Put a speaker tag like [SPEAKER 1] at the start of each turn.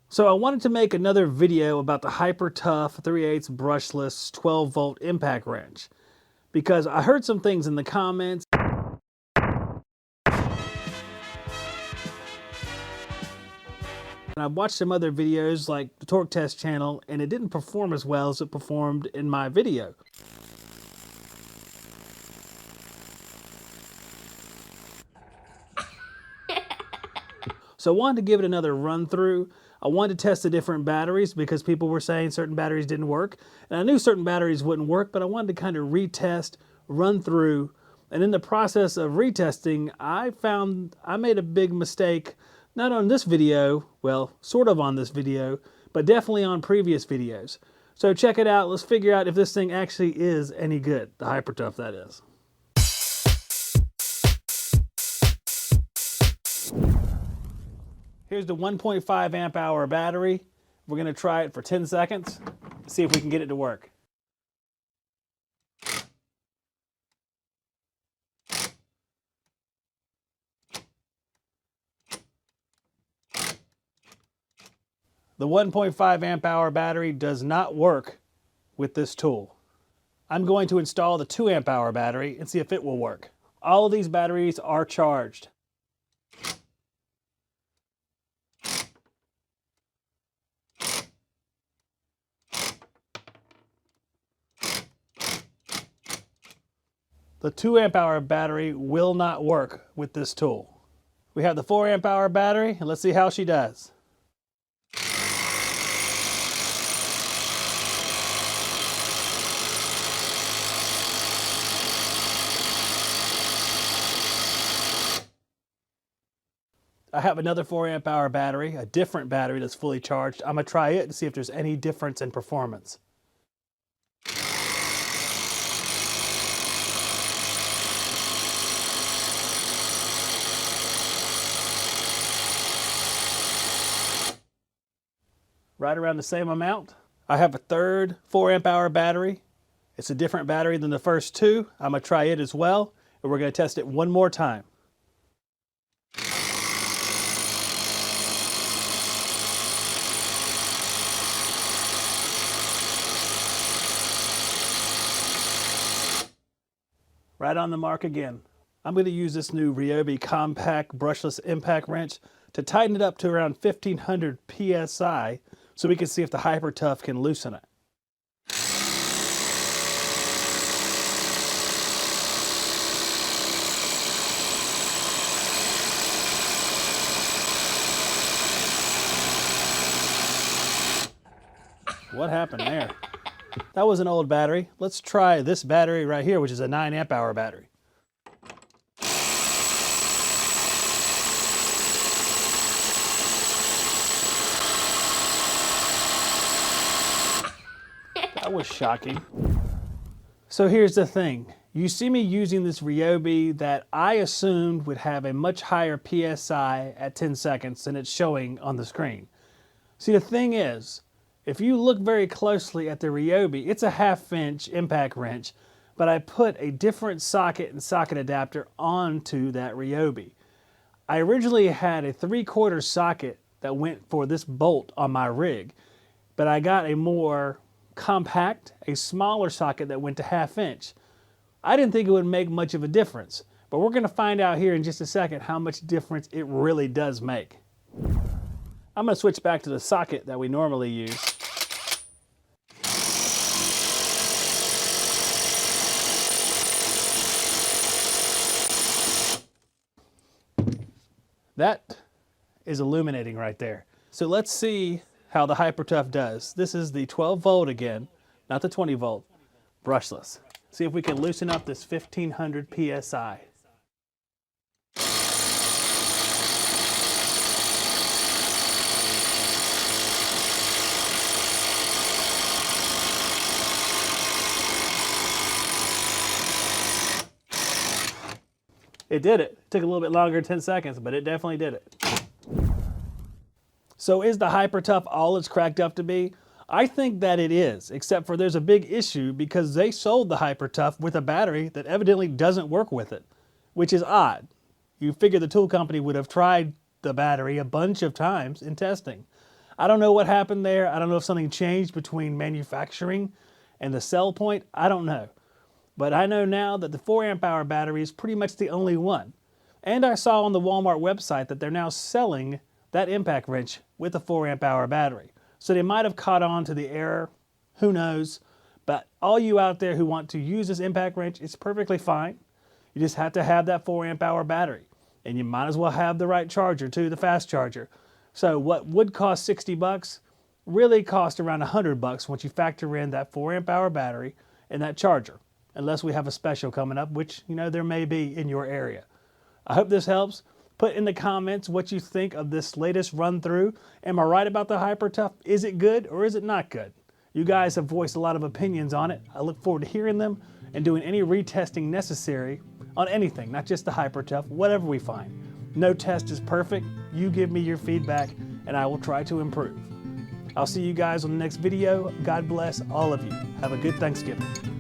[SPEAKER 1] So I wanted to make another video about the Hyper Tough 3/8 brushless 12 volt impact wrench because I heard some things in the comments and I watched some other videos like the Torque Test channel and it didn't perform as well as it performed in my video. So I wanted to give it another run through. I wanted to test the different batteries because people were saying certain batteries didn't work. And I knew certain batteries wouldn't work, but I wanted to kind of retest, run through. And in the process of retesting, I found I made a big mistake, not on this video, well, sort of on this video, but definitely on previous videos. So check it out. Let's figure out if this thing actually is any good. The Hyper Tough, that is. Here's the 1.5 amp hour battery. We're going to try it for 10 seconds, see if we can get it to work. The 1.5 amp hour battery does not work with this tool. I'm going to install the 2 amp hour battery and see if it will work. All of these batteries are charged. The 2 amp hour battery will not work with this tool. We have the 4 amp hour battery, and let's see how she does. I have another 4 amp hour battery, a different battery that's fully charged. I'm gonna try it and see if there's any difference in performance. Right around the same amount. I have a third 4 amp hour battery. It's a different battery than the first two. I'm gonna try it as well, and we're gonna test it one more time. Right on the mark again. I'm going to use this new Ryobi compact brushless impact wrench to tighten it up to around 1500 PSI so we can see if the Hyper Tough can loosen it. What happened there? That was an old battery. Let's try this battery right here, which is a 9 amp hour battery. That was shocking. So here's the thing. You see me using this Ryobi that I assumed would have a much higher PSI at 10 seconds than it's showing on the screen. See, the thing is, if you look very closely at the Ryobi, it's a 1/2 inch impact wrench, but I put a different socket and socket adapter onto that Ryobi. I originally had a 3/4 socket that went for this bolt on my rig, but I got a more compact, a smaller socket that went to 1/2 inch. I didn't think it would make much of a difference, but we're gonna find out here in just a second how much difference it really does make. I'm gonna switch back to the socket that we normally use. That is illuminating right there. So let's see how the Hyper Tough does. This is the 12 volt again, not the 20 volt, brushless. See if we can loosen up this 1500 PSI. It did it. It took a little bit longer, 10 seconds, but it definitely did it. So is the Hyper Tough all it's cracked up to be? I think that it is, except for there's a big issue because they sold the Hyper Tough with a battery that evidently doesn't work with it, which is odd. You figure the tool company would have tried the battery a bunch of times in testing. I don't know what happened there. I don't know if something changed between manufacturing and the sell point. I don't know. But I know now that the 4 amp hour battery is pretty much the only one. And I saw on the Walmart website that they're now selling that impact wrench with a 4 amp hour battery. So they might have caught on to the error. Who knows? But all you out there who want to use this impact wrench, it's perfectly fine. You just have to have that 4 amp hour battery. And you might as well have the right charger too, the fast charger. So what would cost 60 bucks really cost around 100 bucks once you factor in that 4 amp hour battery and that charger. Unless we have a special coming up, which, you know, there may be in your area. I hope this helps. Put in the comments what you think of this latest run through. Am I right about the Hyper Tough? Is it good or is it not good? You guys have voiced a lot of opinions on it. I look forward to hearing them and doing any retesting necessary on anything, not just the Hyper Tough, whatever we find. No test is perfect. You give me your feedback and I will try to improve. I'll see you guys on the next video. God bless all of you. Have a good Thanksgiving.